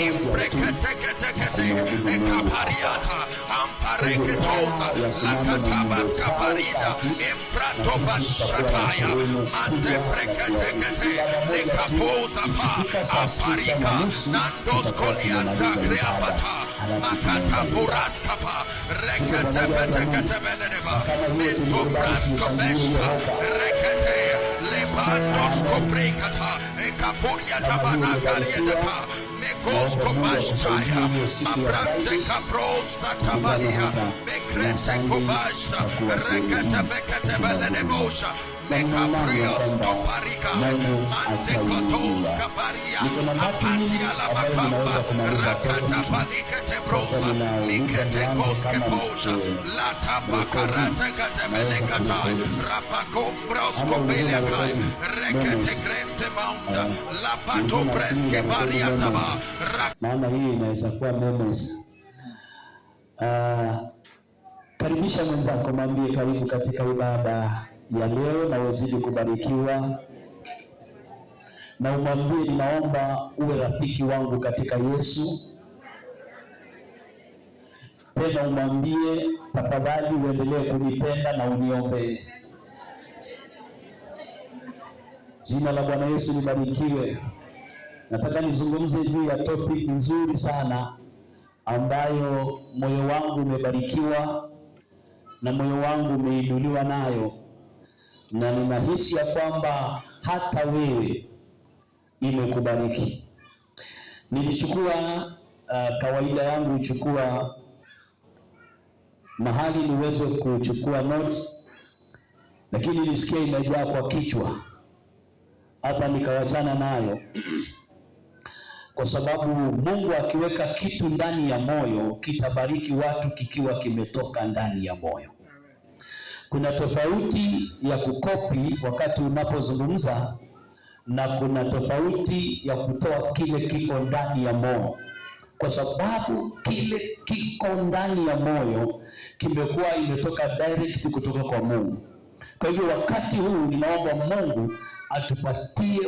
Imbreketekete ekapariata ampareketoza lakatabas kaparida impratobashataya mandebreketekete lekapoza pa aparika nandos kolianta kreapata makata buraskapa reketebetekete beledeba mentobrasko besta rekete lebandos koprekata ekaporia tabana kariedeka Mekosko Bashaya, Abrande Cabrosa Tabalia, Mekrete Kobasha, Rekata Bekata Belenebosha, Mekabrios Toparika, Mantekotos Kabaria, Apatia Labakamba, Rakata Balikate Brosa, Mikete Koske Posha, Lata Bakarata Katabelekata, Rapacombros Kobeliakai, Rekete Creste Mounda, Lapato Preske Bariataba. Maana hii inaweza kuwa memes. Karibisha mwenzako, mwambie karibu katika ibada ya leo na uzidi kubarikiwa, na umwambie ninaomba uwe rafiki wangu katika Yesu. Tena umwambie tafadhali uendelee kunipenda na uniombee. Jina la Bwana Yesu libarikiwe. Nataka nizungumze juu ya topic nzuri sana ambayo moyo wangu umebarikiwa na moyo wangu umeinuliwa nayo, na ninahisi ya kwamba hata wewe imekubariki. Nilichukua kawaida yangu uchukua mahali niweze kuchukua notes, lakini nilisikia imejaa kwa kichwa hapa, nikawachana nayo kwa sababu Mungu akiweka kitu ndani ya moyo kitabariki watu kikiwa kimetoka ndani ya moyo. Kuna tofauti ya kukopi wakati unapozungumza, na kuna tofauti ya kutoa kile kiko ndani ya moyo, kwa sababu kile kiko ndani ya moyo kimekuwa imetoka direct kutoka kwa Mungu. Kwa hivyo wakati huu ninaomba Mungu atupatie